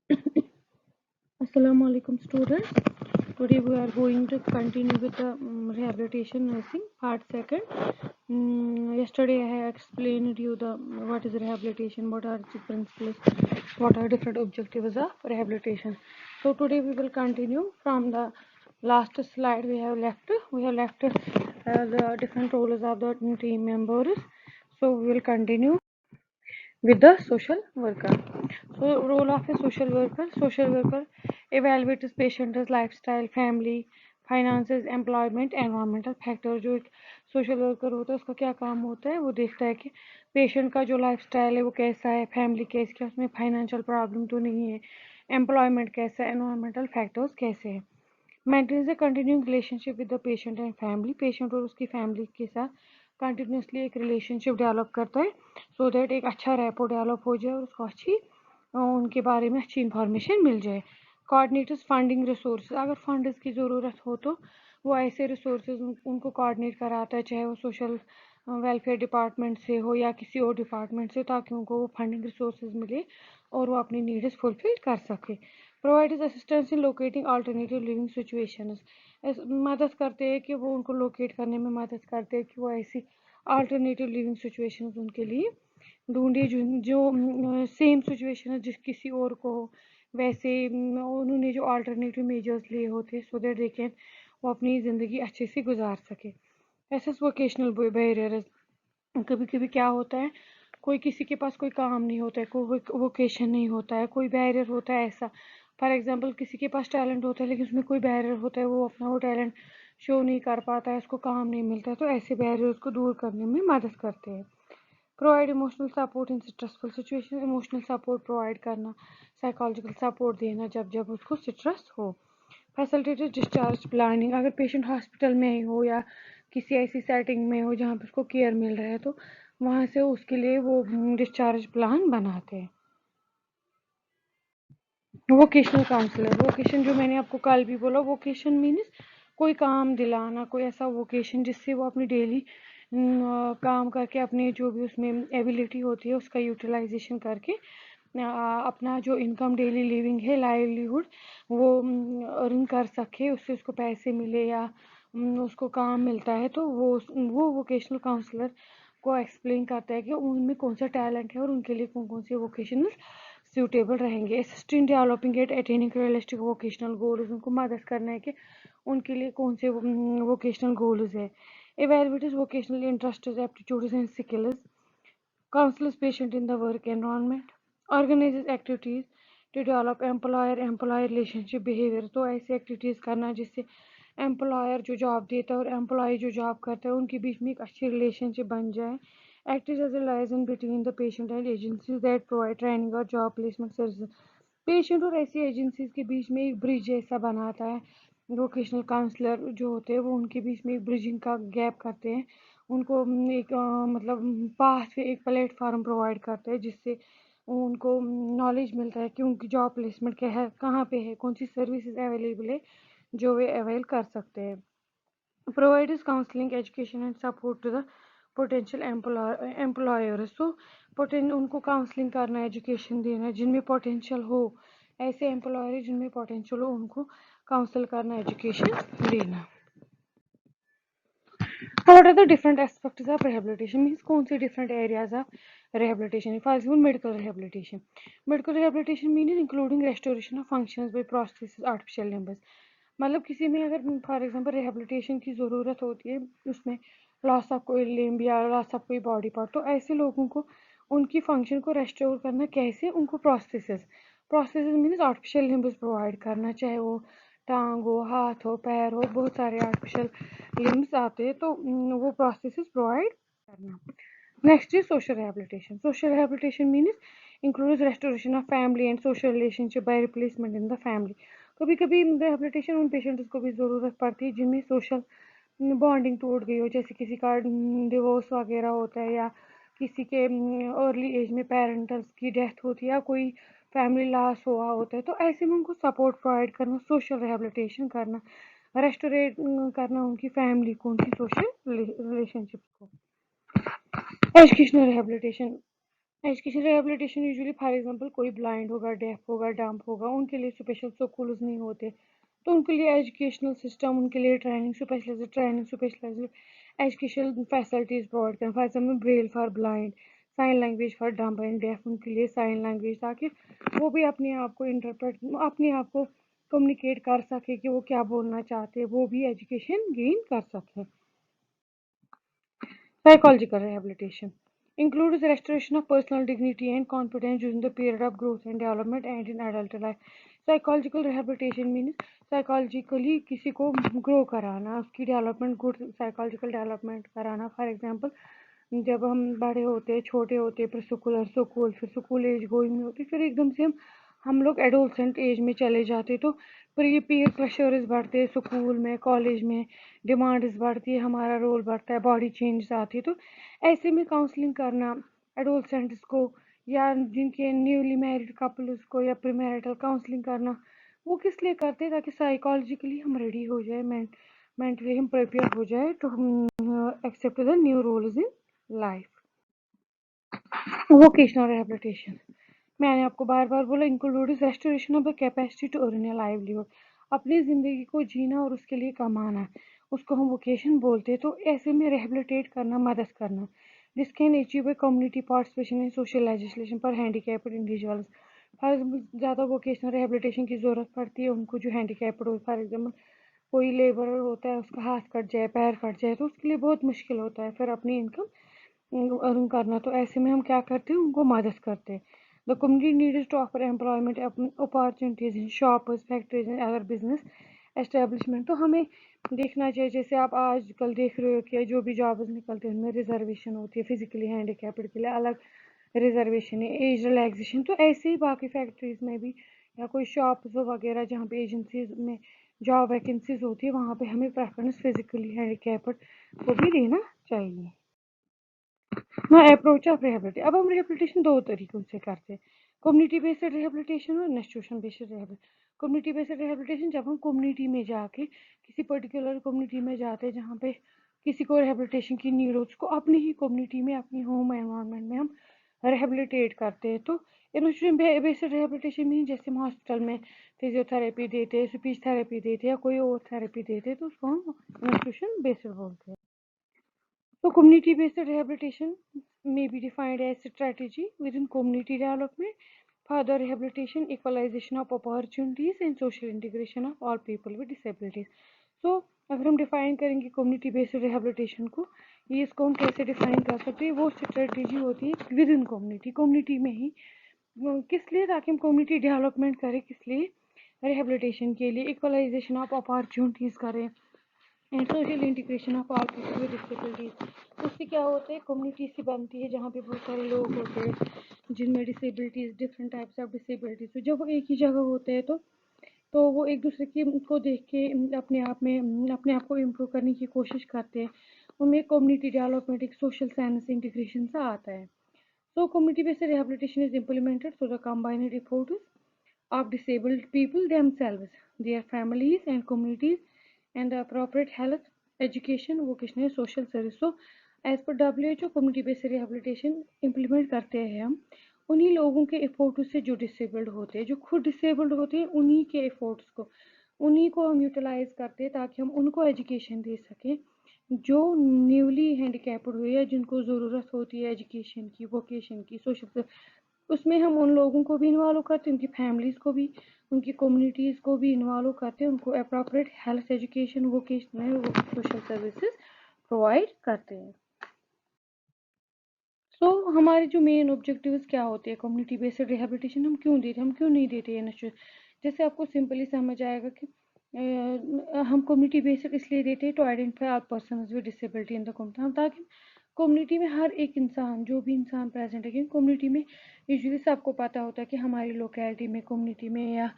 Assalamu alaikum students. Today we are going to continue with the rehabilitation nursing part second. Yesterday I have explained you the what is rehabilitation, what are the principles, what are different objectives of rehabilitation. So today we will continue from the last slide we have left. We have left the different roles of the team members. So we will continue with the social worker. So role of a social worker evaluates patient's lifestyle, family, finances, employment, environmental factor. जो एक social worker होता है उसका क्या काम होता है, वो देखता है कि पेशेंट का जो लाइफ स्टाइल है वो कैसा है, फैमिली कैसी है, उसमें फाइनेंशियल प्रॉब्लम तो नहीं है, एम्प्लॉयमेंट कैसा है, एनवायरमेंटल फैक्टर्स कैसे हैं. Maintains a continuing relationship with the patient and family. Patient और उसकी फैमिली के साथ कंटिन्यूसली एक रिलेशनशिप डेवलप करता है सो दैट एक अच्छा रैपो डेवलप हो जाए और उसको अच्छी उनके बारे में अच्छी इंफॉर्मेशन मिल जाए. कोऑर्डिनेटर्स फंडिंग रिसोर्स, अगर फंड्स की ज़रूरत हो तो वो ऐसे रिसोर्स उनको कोऑर्डिनेट कराता है, चाहे वो सोशल वेलफेयर डिपार्टमेंट से हो या किसी और डिपार्टमेंट से, ताकि उनको वो फंडिंग रिसोर्स मिले और वो अपनी नीड्स फुलफिल कर सके. Provide assistance in locating alternative living situations, मदद करते हैं कि वो उनको लोकेट करने में मदद करते हैं कि वो ऐसी अल्टरनेटिव लिविंग सिचुएशंस उनके लिए ढूंढिए जो सेम सिचुएशन है जिस किसी और को हो, वैसे उन्होंने जो अल्टरनेटिव मेजर्स लिए होते सो दैट दे कैन वो अपनी ज़िंदगी अच्छे से गुजार सके. ऐसे वोकेशनल बैरियर, कभी कभी क्या होता है, कोई किसी के पास कोई काम नहीं होता है, कोई वोकेशन नहीं होता है, कोई बैरियर होता है ऐसा. फॉर एग्जांपल किसी के पास टैलेंट होता है लेकिन उसमें कोई बैरियर होता है, वो अपना वो टैलेंट शो नहीं कर पाता है, उसको काम नहीं मिलता है, तो ऐसे बैरियर्स को दूर करने में मदद करते हैं. Provide emotional support in stressful situation, emotional support provide करना, साइकोलॉजिकल सपोर्ट देना जब जब उसको स्ट्रेस हो. फैसिलिटेटेड डिस्चार्ज प्लानिंग, अगर पेशेंट हॉस्पिटल में ही हो या किसी ऐसी सेटिंग में हो जहाँ पर उसको केयर मिल रहा है तो वहाँ से उसके लिए वो डिस्चार्ज प्लान बनाते हैं. वोकेशनल काउंसलर, वोकेशन जो मैंने आपको कल भी बोला, वोकेशन मीन्स कोई काम दिलाना, कोई ऐसा वोकेशन जिससे वो अपनी डेली काम करके अपने जो भी उसमें एबिलिटी होती है उसका यूटिलाइजेशन करके अपना जो इनकम डेली लिविंग है, लाइवलीहुड, वो अर्न कर सके, उससे उसको पैसे मिले या उसको काम मिलता है, तो वो वोकेशनल काउंसलर को एक्सप्लेन करता है कि उनमें कौन सा टैलेंट है और उनके लिए कौन कौन से वोकेशनल सूटेबल रहेंगे. Assist in developing at attaining realistic vocational goals, उनको मदद करना है कि उनके लिए कौन से वोकेशनल गोल्स है. evaluates vocational interests, aptitudes and skills, counsels patient in the work environment, organizes activities to develop employer relationship behavior. तो ऐसी एक्टिविटीज़ करना जिससे एम्प्लॉयर जो जॉब देता है और एम्प्लॉय जो जॉब करता है उनके बीच में एक अच्छी रिलेशनशिप बन जाए. Act as a liaison between the patient and agencies that provide training or job placement services. Patient और ऐसी एजेंसीज के बीच में एक ब्रिज जैसा बनाता है. वोकेशनल काउंसलर जो होते हैं वो उनके बीच में एक ब्रिजिंग का गैप करते हैं, उनको एक मतलब पाथ एक प्लेटफार्म प्रोवाइड करते हैं जिससे उनको नॉलेज मिलता है कि उनकी जॉब प्लेसमेंट क्या है, कहाँ पे है, कौन सी सर्विसेज अवेलेबल है जो वे अवेल कर सकते हैं. provides counseling, education and support to the potential employers. So उनको काउंसलिंग करना, एजुकेशन देना, जिनमें पोटेंशियल हो, ऐसे एम्प्लॉयर जिनमें पोटेंशियल हो उनको काउंसल करना, एजुकेशन देना. What are the different aspects of rehabilitation? Means कौन से different areas of rehabilitation? For example, medical rehabilitation. Medical rehabilitation means including restoration of functions by prosthesis, artificial limbs. मतलब किसी में अगर फॉर एग्जांपल रिहेबिलिटेशन की ज़रूरत होती है, उसमें लॉस ऑफ कोई लिम्ब या लॉस ऑफ कोई बॉडी पार्ट, तो ऐसे लोगों को उनकी फंक्शन को रेस्टोर करना कैसे, उनको prosthesis means artificial limbs provide करना, चाहे वो टांग हो, हाथ हो, पैर हो, बहुत सारे आर्टिफिशियल लिम्ब्स आते हैं, तो वो प्रोस्थेसिस प्रोवाइड करना. Next is social rehabilitation. Social rehabilitation means includes restoration of family and social relationship by replacement in the family. कभी कभी रिहेबिलिटेशन उन पेशेंट्स को भी ज़रूरत पड़ती है जिनमें सोशल बॉन्डिंग टूट गई हो, जैसे किसी का डिवोर्स वगैरह होता है या किसी के अर्ली एज में पेरेंटल्स की डेथ होती है या कोई फैमिली लॉस हुआ होता है, तो ऐसे में उनको सपोर्ट प्रोवाइड करना, सोशल रिहेबिलिटेशन करना, रेस्टोरेट करना उनकी फैमिली को, उनकी सोशल रिलेशनशिप को. Educational rehabilitation, education rehabilitation usually for example कोई ब्लाइंड होगा, डेफ होगा, डम्प होगा, उनके लिए स्पेशल स्कूल्स नहीं होते, तो उनके लिए एजुकेशनल सिस्टम, उनके लिए training specialized educational facilities provide करें। For example braille for blind, sign language for dumb and deaf, उनके लिए साइन लैंग्वेज, ताकि वो भी अपने आप को अपने आप को कम्युनिकेट कर सके कि वो क्या बोलना चाहते हैं, वो भी एजुकेशन गेन कर सके। Psychological rehabilitation includes restoration of personal dignity and confidence during the period of growth and development and in adult life. Psychological rehabilitation means psychologically किसी को grow कराना, उसकी development, good psychological development कराना. For example, जब हम बड़े होते, छोटे होते, फिर स्कूल, फिर स्कूल एज गोइंग में होती, फिर एकदम से हम लोग एडोलसेंट एज में चले जाते, तो फिर ये पीयर प्रेशर्स बढ़ते, स्कूल में, कॉलेज में डिमांड्स बढ़ती है, हमारा रोल बढ़ता है, बॉडी चेंज आती है, तो ऐसे में काउंसलिंग करना एडोलसेंट्स को या जिनके न्यूली मैरिड कपल्स को या प्री मैरिटल काउंसलिंग करना, वो किस लिए करते हैं, ताकि साइकोलॉजिकली हम रेडी हो जाए, मेंटली हम प्रिपेयर हो जाए तो हम accept the new roles in life. Vocational rehabilitation, मैंने आपको बार बार बोला, include restoration of the capacity to earn a livelihood, अपनी ज़िंदगी को जीना और उसके लिए कमाना, उसको हम वोकेशन बोलते हैं. तो ऐसे में रिहेबिलिटेट करना, मदद करना, this can achieve by community participation in social legislation for handicapped individuals. For example ज़्यादा वोकेशनल रिहेबिलिटेशन की ज़रूरत पड़ती है उनको जो हैंडीकैप्ड हो. फॉर एग्जाम्पल कोई लेबरर होता है, उसका हाथ कट जाए, पैर कट जाए, तो उसके लिए बहुत मुश्किल होता है फिर अपनी इनकम अर्न करना, तो ऐसे में हम क्या करते हैं, उनको मदद करते हैं. The community needs to offer employment opportunities in shops, factories and other business establishment. तो हमें देखना चाहिए, जैसे आप आजकल देख रहे हो कि जो भी जॉब्स निकलते हैं उनमें रिजर्वेशन होती है, फिजिकली हैंडीकैप्ड के लिए अलग रिजर्वेशन है, एज रिलैक्सेशन. तो ऐसे ही बाकी फैक्ट्रीज में भी या कोई शॉप्स वगैरह जहाँ पे एजेंसीज में जॉब वैकेंसीज होती है, वहाँ पे हमें प्रेफरेंस फिजिकली हैंडीकैप्ड को भी देना चाहिए. ना अप्रोच ऑफ रिहेबिलिटी, अब हम रिहेबिलिटेशन दो तरीकों से करते हैं, कम्युनिटी बेस्ड रिहेबिलिटेशन और institution based rehabilitation. Community based rehabilitation जब हम कम्युनिटी में जाके किसी पर्टिकुलर कम्युनिटी में जाते हैं जहाँ पे किसी को रिहेबिलिटेशन की नीड हो, उसको अपनी ही कम्युनिटी में, अपनी होम एनवायरनमेंट में हम रिहेबिलिटेट करते हैं. तो इंस्टीट्यूशन बेस्ड रिहेबिलिटेशन में जैसे हम हॉस्पिटल में फिजियोथेरेपी देते हैं, स्पीच थेरेपी देते हैं या कोई और थेरेपी देते हैं, तो उसको हम इंस्टीट्यूशन बेस्ड बोलते हैं. So community-based rehabilitation may be defined as a strategy within community development, further rehabilitation, equalization of opportunities and social integration of all people with disabilities. So अगर हम डिफाइन करेंगे कम्युनिटी बेस्ड रिहेबिलिटेशन को, ये इसको हम कैसे डिफाइन कर सकते हैं, वो स्ट्रेटजी होती है विद इन कम्युनिटी, कम्युनिटी में ही. किस लिए, ताकि हम कम्युनिटी डेवलपमेंट करें, किस लिए, रिहेबिलिटेशन के लिए, इक्वलाइजेशन ऑफ अपॉर्चुनिटीज़ करें and social integration of all people with disabilities. उससे क्या होता है, कम्युनिटी सी बनती है जहाँ पे बहुत सारे लोग होते हैं जिनमें disabilities, different types of disabilities, तो जब वो एक ही जगह होते हैं तो वो एक दूसरे की को देख के अपने आप को इम्प्रूव करने की कोशिश करते हैं. उनमें कम्युनिटी डेवलपमेंट, एक सोशल साइंस इंटीग्रेशन सा आता है. So community-based rehabilitation is implemented through the combined efforts of disabled people themselves, their families and communities, and the appropriate health, education, vocational, social service. So as per WHO, community-based rehabilitation implement करते हैं हम उन्हीं लोगों के efforts से जो disabled होते हैं, जो खुद डिसेबल्ड होते हैं, उन्हीं को हम यूटिलाइज करते हैं ताकि हम उनको एजुकेशन दे सकें जो न्यूली हैंडीकैप्ड हुए या जिनको ज़रूरत होती है एजुकेशन की, वोकेशन की, सोशल, उसमें हम उन लोगों को भी इन्वॉल्व करते हैं, उनकी फैमिलीज़ को भी, उनकी कम्युनिटीज़ को भी इन्वॉल्व करते हैं, उनको appropriate health, education, vocational, social services provide करते हैं. सो हमारे जो मेन ऑब्जेक्टिव्स क्या होते हैं, कम्युनिटी बेस्ड रिहेबिलिटेशन हम क्यों देते हैं, हम क्यों नहीं देते हैं. जैसे आपको सिंपली समझ आएगा कि हम कम्युनिटी बेस्ड इसलिए देते हैं to identify all person with disability in the community, हम ताकि कम्युनिटी में हर एक इंसान, जो भी इंसान प्रेजेंट है, क्योंकि कम्युनिटी में यूजुअली सबको पता होता है कि हमारी लोकेलिटी में, कम्युनिटी में या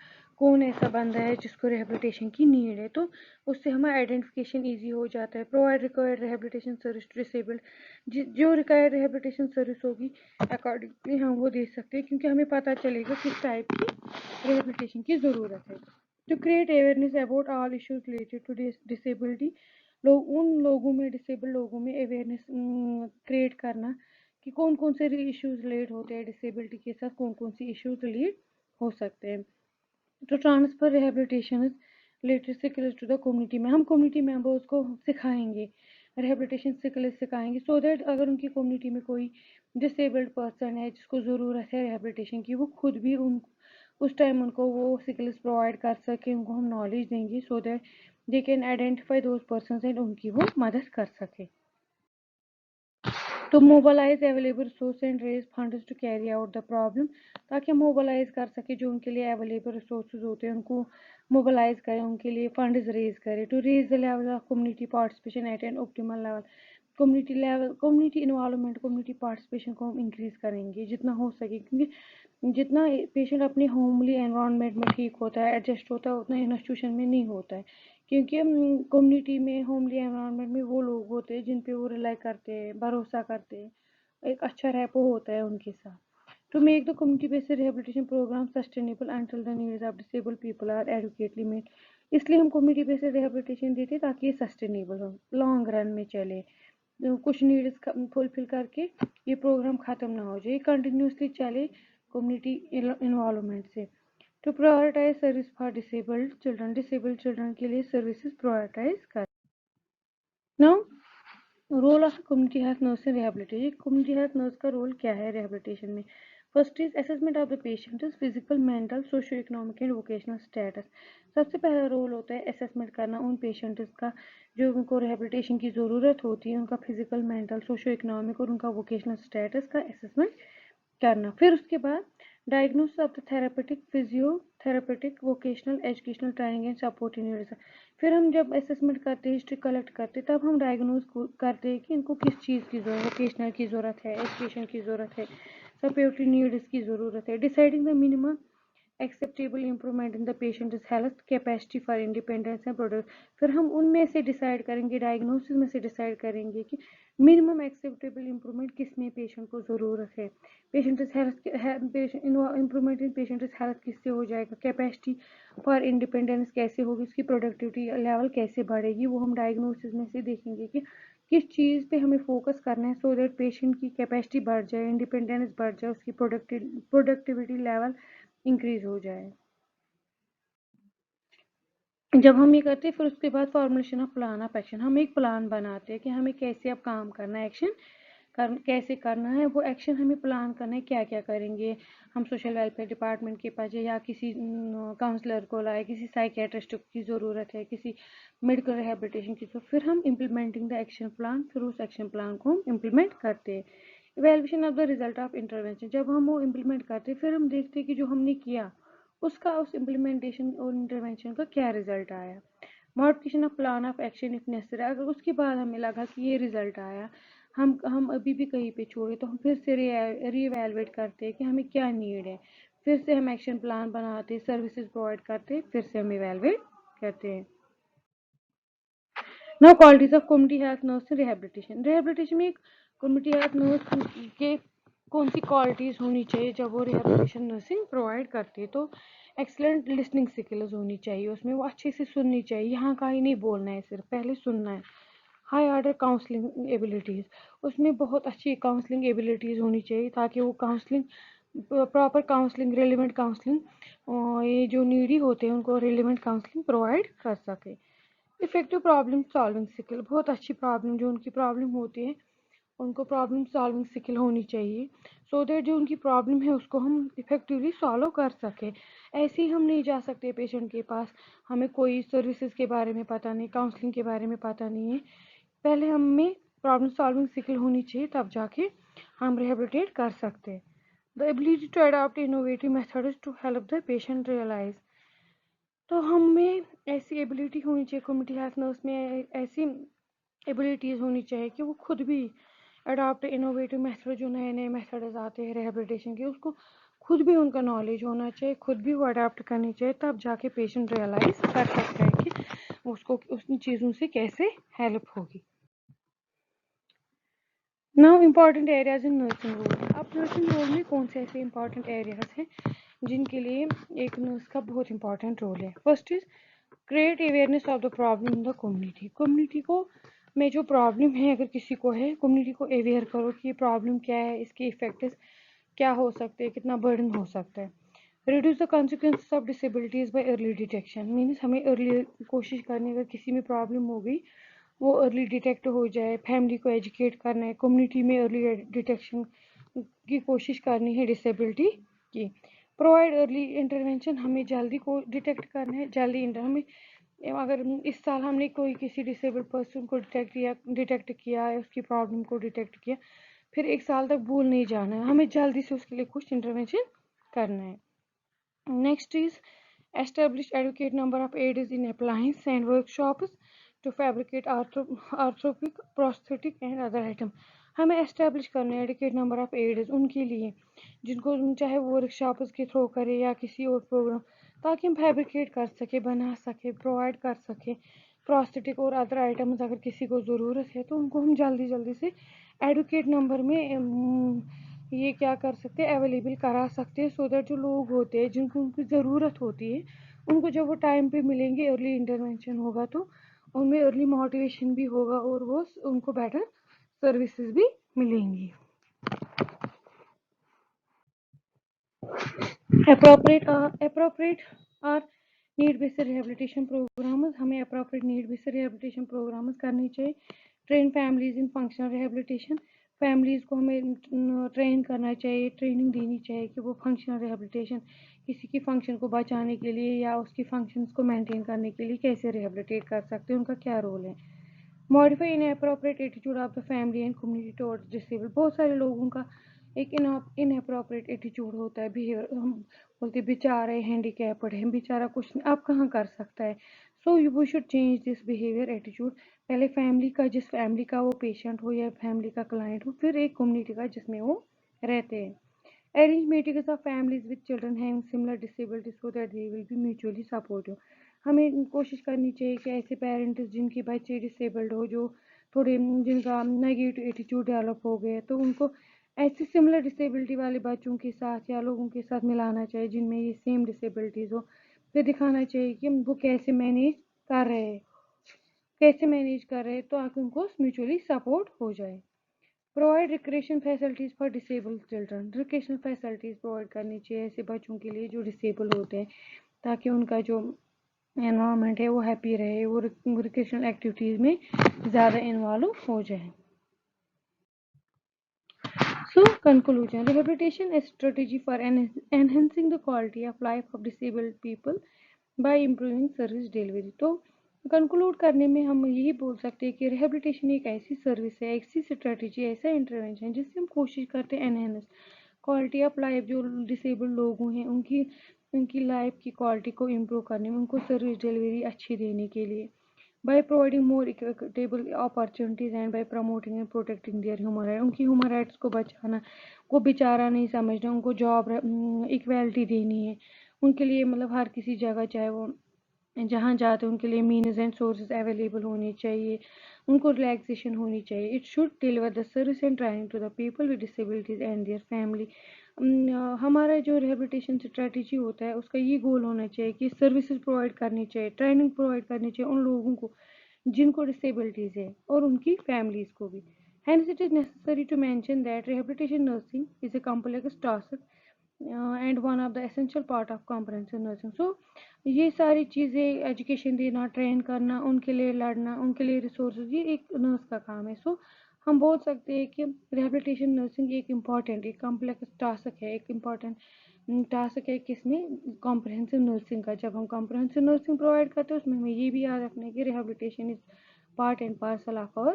कौन ऐसा बंदा है जिसको रिहेबिलिटेशन की नीड है, तो उससे हमारा आइडेंटिफिकेशन ईजी हो जाता है. Provide required rehabilitation service to disabled, जो रिक्वायर्ड रिहेबिलिटेशन सर्विस होगी अकॉर्डिंगली हम वो दे सकते हैं, क्योंकि हमें पता चलेगा किस टाइप की रिहेबिलिटेशन की ज़रूरत है. To create awareness about all issues related to disability, उन लोगों में, डिसेबल लोगों में अवेयरनेस क्रिएट करना कि कौन कौन से इश्यूज रिलेट होते हैं डिसेबिलिटी के साथ, कौन कौन से इश्यूज रिलेट हो सकते हैं। तो transfer rehabilitation related skills to the community में हम कम्युनिटी मेंबर्स को सिखाएंगे, रिहेबिलिटेशन स्किल्स सिखाएंगे, सो दैट अगर उनकी कम्युनिटी में कोई डिसेबल्ड पर्सन है जिसको ज़रूरत है रिहेबिलिटेशन की, वो खुद भी उस टाइम उनको वो स्किल्स प्रोवाइड कर सके, उनको हम नॉलेज देंगे so that they can identify those person and उनकी वो मदद कर सके। तो mobilize available resource and raise funds to carry out the problem, ताकि हम मोबालाइज कर सके जो उनके लिए अवेलेबल रिसोर्सेज होते हैं उनको मोबालाइज करें, उनके लिए फंड्स रेज करें। To raise the level of community participation at an optimal level, community level, community involvement, community participation को हम इंक्रीज करेंगे जितना हो सके, क्योंकि जितना पेशेंट अपने होमली एनवायरनमेंट में ठीक होता है, एडजस्ट होता है, उतना इंस्टीट्यूशन में नहीं होता है, क्योंकि कम्युनिटी में, होमली एनवायरनमेंट में वो लोग होते हैं जिन पे वो रिलाई करते हैं, भरोसा करते हैं, एक अच्छा रैपो होता है उनके साथ। To make the community-based rehabilitation program sustainable until the needs of disabled people are adequately met, इसलिए हम कम्युनिटी बेस्ड रिहेबिलिटेशन देते हैं ताकि ये सस्टेनेबल हो, लॉन्ग रन में चले, कुछ नीड्स फुलफिल करके ये प्रोग्राम ख़त्म ना हो जाए, कंटिन्यूसली चले कम्युनिटी इन्वॉल्वमेंट से। To prioritize service for disabled children के लिए सर्विसेज प्रायोरिटाइज कर। Now role of community health nurse in rehabilitation, community health nurse का रोल क्या है रिहेबिलिटेशन में। First is assessment of the patient is physical, mental, socio economic and vocational status. सबसे पहला role होता है असेसमेंट करना उन पेशेंट्स का जो उनको रिहेबिलिटेशन की ज़रूरत होती है, उनका फिजिकल, मेंटल, सोशियो इकोनॉमिक और उनका वोकेशनल स्टेटस का असेसमेंट करना। फिर उसके बाद diagnosis of the therapeutic, physiotherapeutic, vocational, educational training and support needs. फिर हम जब असेसमेंट करते हैं, हिस्ट्री कलेक्ट करते हैं, तब हम डायग्नोज करते हैं कि इनको किस चीज़ की ज़रूरत है, वोकेशनल की ज़रूरत है, एजुकेशन की ज़रूरत है, सपोर्ट नीड्स की ज़रूरत है। Deciding the minimum acceptable improvement in the patient health capacity for independence and product. फिर हम उनमें से डिसाइड करेंगे, डायग्नोसिस में से डिसाइड करेंगे कि मिनिमम एक्सेप्टेबल इम्प्रूवमेंट किस में पेशेंट को ज़रूरत है, patient health improvement in patient health किससे हो जाएगा, कैपेसिटी फॉर इंडिपेंडेंस कैसे होगी, उसकी प्रोडक्टिविटी लेवल कैसे बढ़ेगी, वो हम डायग्नोसिस में से देखेंगे कि किस चीज़ पे हमें फोकस करना है सो दैट पेशेंट की कैपेसिटी बढ़ जाए, इंडिपेंडेंस बढ़ जाए, उसकी प्रोडक्टिविटी लेवल इंक्रीज हो जाए। जब हम ये करते हैं फिर उसके बाद formulation of plan of action, हम एक प्लान बनाते हैं कि हमें कैसे अब काम करना है, एक्शन कैसे करना है, वो एक्शन हमें प्लान करना है, क्या क्या करेंगे। हम सोशल वेलफेयर डिपार्टमेंट के पास या किसी काउंसलर को लाए, किसी साइकेट्रिस्ट की ज़रूरत है, किसी मेडिकल रिहेबिलिटेशन की, तो फिर हम इम्प्लीमेंटिंग द एक्शन प्लान, फिर उस एक्शन प्लान को हम इम्प्लीमेंट करते हैं। Evaluation of the result of intervention, जब हम वो इम्प्लीमेंट करते हैं फिर हम देखते हैं कि जो हमने किया उसका, उस इम्प्लीमेंटेशन और इंटरवेंशन का क्या रिजल्ट आया। Modification of plan of action if necessary, अगर उसके बाद हमें लगा कि ये रिजल्ट आया, हम अभी भी कहीं पे छोड़े, तो हम फिर से रीएवैल्यूएट करते हैं कि हमें क्या नीड है, फिर से हम एक्शन प्लान बनाते हैं, सर्विसेज प्रोवाइड करते हैं, फिर से हम इवैल्यूएट करते हैं। Now qualities of community health nurse rehabilitation, rehabilitation में एक कम्युनिटी हेल्थ नर्स के कौन सी क्वालिटीज़ होनी चाहिए जब वो रिहेबिलिटेशन नर्सिंग प्रोवाइड करती है। तो एक्सलेंट लिसनिंग स्किल्स होनी चाहिए, उसमें वो अच्छे से सुननी चाहिए, यहाँ का ही नहीं बोलना है, सिर्फ पहले सुनना है। हाई ऑर्डर काउंसलिंग एबिलिटीज़, उसमें बहुत अच्छी काउंसलिंग एबिलिटीज़ होनी चाहिए ताकि वो counselling, proper counselling, relevant counselling, ये जो नीडी होते हैं उनको रेलिवेंट काउंसलिंग प्रोवाइड कर सके। इफेक्टिव प्रॉब्लम सॉल्विंग स्किल, बहुत अच्छी प्रॉब्लम, जो उनकी प्रॉब्लम होती है उनको प्रॉब्लम सॉल्विंग स्किल होनी चाहिए सो दैट जो उनकी प्रॉब्लम है उसको हम इफेक्टिवली सॉल्व कर सकें। ऐसे ही हम नहीं जा सकते पेशेंट के पास, हमें कोई सर्विसेज के बारे में पता नहीं, काउंसलिंग के बारे में पता नहीं है, पहले हमें प्रॉब्लम सॉल्विंग स्किल होनी चाहिए, तब जाके हम रिहेबिलिटेट कर सकते हैं। The ability to adopt innovative methods to help the patient realize, तो हमें ऐसी एबिलिटी होनी चाहिए कम्युनिटी हेल्थ नर्स में, ऐसी एबिलिटीज़ होनी चाहिए कि वो खुद भी अडॉप्ट इनोवेटिव मेथड, जो नए नए मेथड्स आते हैं रिहेबिलिटेशन के, उसको खुद भी उनका नॉलेज होना चाहिए, खुद भी वो अडॉप्ट करनी चाहिए, तब जाके पेशेंट रियलाइज कर सकता है कि उसको उन चीज़ों से कैसे हेल्प होगी। Now important areas in nursing role, अब नर्सिंग रोल में कौन से ऐसे इम्पॉर्टेंट एरियाज हैं जिनके लिए एक नर्स का बहुत इंपॉर्टेंट रोल है। First is create awareness of the problem in the community, community को میں جو پرابلم ہے اگر کسی کو ہے کمیونٹی کو اویئر کرو کہ یہ پرابلم کیا ہے, اس کے ایفیکٹس کیا ہو سکتے ہیں, کتنا برڈن ہو سکتا ہے. Reduce the consequences of disabilities by early detection, means ہمیں ارلی کوشش کرنی اگر کسی میں پرابلم ہو گئی وہ ارلی ڈیٹیکٹ ہو جائے. فیملی کو ایجوکیٹ کرنا ہے, کمیونٹی میں ارلی ڈیٹیکشن کی کوشش کرنی ہے ڈسیبلٹی کی. پرووائڈ ارلی انٹرونشن, ہمیں جلدی کو ڈیٹیکٹ کرنا ہے, جلدی ہمیں اگر اس سال ہم نے کوئی کسی ڈسیبل پرسن کو ڈیٹیکٹ کیا اس کی پرابلم کو ڈیٹیکٹ کیا, پھر ایک سال تک بھول نہیں جانا ہے, ہمیں جلدی سے اس کے لیے کچھ انٹرونشن کرنا ہے. Next is establish adequate number of aids in appliance and workshops to fabricate orthopaedic prosthetic and other item. ہمیں اسٹیبلش کرنا ہے ایڈوکیٹ نمبر آف ایڈز ان کے لیے جن کو چاہے وہ ورک شاپس کے تھرو کرے یا کسی اور پروگرام, تاکہ ہم فیبریکیٹ کر سکیں, بنا سکیں, پرووائڈ کر سکیں پروستھیٹک اور ادر آئٹمز. اگر کسی کو ضرورت ہے تو ان کو ہم جلدی جلدی سے ایڈوکیٹ نمبر میں یہ کیا کر سکتے ہیں, اویلیبل کرا سکتے ہیں, سو دیٹ جو لوگ ہوتے ہیں جن کو ان کی ضرورت ہوتی ہے ان کو جب وہ ٹائم پہ ملیں گے, ارلی انٹرونشن ہوگا تو ان میں ارلی موٹیویشن بھی ہوگا اور وہ ان کو بیٹر سروسز بھی ملیں گی. اپروپریٹ اور نیڈ بیسڈ ریہیبلیٹیشن پروگرامز, ہمیں appropriate need based rehabilitation programs کرنی چاہیے. Train families in functional rehabilitation, families کو ہمیں ٹرین کرنا چاہیے, ٹریننگ دینی چاہیے کہ وہ فنکشنل ریہیبلیٹیشن کسی کی فنکشن کو بچانے کے لیے یا اس کی فنکشنز کو مینٹین کرنے کے لیے کیسے ریہیبلیٹیٹ کر سکتے ہیں, ان کا کیا رول ہے. Modify in appropriate attitude of the family and community towards disable, بہت سارے لوگوں کا ایک ان اپروپریٹ ایٹیٹیوڈ ہوتا ہے, بہیویئر, ہم بولتے بیچارہ ہینڈی کیپڈ ہے, بیچارہ کچھ نہیں, اب کہاں کر سکتا ہے. So we should change this behaviour attitude. پہلے فیملی کا, جس فیملی کا وہ پیشنٹ ہو یا فیملی کا کلائنٹ ہو, پھر ایک کمیونٹی کا جس میں وہ رہتے ہیں. Arrange meetings of families with children having similar disability so that they will be mutually supportive. ہمیں کوشش کرنی چاہیے کہ ایسے پیرنٹس جن کے بچے ڈسیبلڈ ہو, جو تھوڑے جن کا نیگیٹو ایٹیٹیوڈ ڈیولپ ہو گیا, تو ان کو ایسے سملر ڈسیبلٹی والے بچوں کے ساتھ یا لوگوں کے ساتھ ملانا چاہیے جن میں یہ سیم ڈسیبلٹیز ہو. پھر دکھانا چاہیے کہ وہ کیسے مینیج کر رہے ہیں تاکہ ان کو میوچولی سپورٹ ہو جائے. Provide recreation facilities for disable children, recreational facilities provide کرنی چاہیے ایسے بچوں کے لیے جو ڈسیبل ہوتے ہیں, تاکہ ان کا جو انوائرمنٹ ہے وہ ہیپی رہے, وہ ریکریشنل ایکٹیویٹیز میں زیادہ انوالو ہو جائے. So, conclusion. Rehabilitation is a strategy for enhancing the quality of life of disabled people by improving service delivery. تو کنکلوڈ کرنے میں ہم یہی بول سکتے ہیں کہ ریہیبلیٹیشن ایک ایسی سروس ہے, ایسی اسٹریٹجی, ایسا انٹرونشن جس سے ہم کوشش کرتے ہیں انہینس کوالٹی آف لائف جو ڈسیبل لوگوں ہیں ان کی لائف کی کوالٹی کو امپروو کرنے میں, ان کو سروس ڈلیوری اچھی دینے کے لیے, by providing more equitable opportunities and by promoting and protecting their human rights. ان کی human rights کو بچانا, کو بیچارہ نہیں سمجھنا, ان کو جاب ایکویلٹی دینی ہے ان کے لیے, مطلب ہر کسی جگہ چاہے وہ جہاں جاتے ان کے لیے مینز اینڈ سورسز اویلیبل ہونی چاہیے, ان کو ریلیکسیشن ہونی چاہیے. It should deliver the service and training to the people with disabilities and their family. ہمارا جو ریہیبلیٹیشن اسٹریٹجی ہوتا ہے اس کا یہ گول ہونا چاہیے کہ سروسز پرووائڈ کرنی چاہیے, ٹریننگ پرووائڈ کرنی چاہیے ان لوگوں کو جن کو ڈسیبلٹیز ہے اور ان کی فیملیز کو بھی. Hence it is necessary to mention that rehabilitation nursing is a complex task and one of the essential part of comprehensive nursing. So یہ ساری چیزیں, ایجوکیشن دینا, ٹرین کرنا, ان کے لیے لڑنا, ان کے لیے ریسورسز, یہ ایک نرس کا کام ہے. سو ہم بول سکتے ہیں کہ ریہیبلیٹیشن نرسنگ ایک امپورٹنٹ, ایک کمپلیکس ٹاسک ہے, ایک امپورٹنٹ ٹاسک ہے کس میں, کمپریہنسو نرسنگ کا. جب ہم کمپریہنسو نرسنگ پرووائڈ کرتے ہیں اس میں ہمیں یہ بھی یاد رکھنا ہے کہ rehabilitation is part and parcel of اور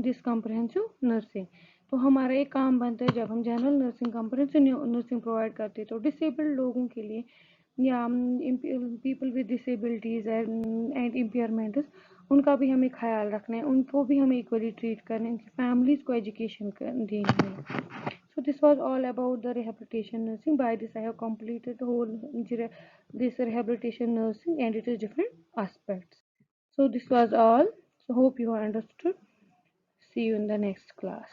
دس کمپریہنسو نرسنگ. تو ہمارا ایک کام بنتا ہے جب ہم general nursing comprehensive nursing provide کرتے ہیں تو ڈسیبلڈ لوگوں کے لیے یا people with disabilities and impairments, ان کا بھی ہمیں خیال رکھنا ہے, ان کو بھی ہمیں ایکولی ٹریٹ کرنا ہے, ان کی فیملیز کو ایجوکیشن دینی ہے. So this was all about the rehabilitation nursing. By this I have completed the whole this rehabilitation nursing and its different aspects. So this was all. So hope you have understood. See you in the next class.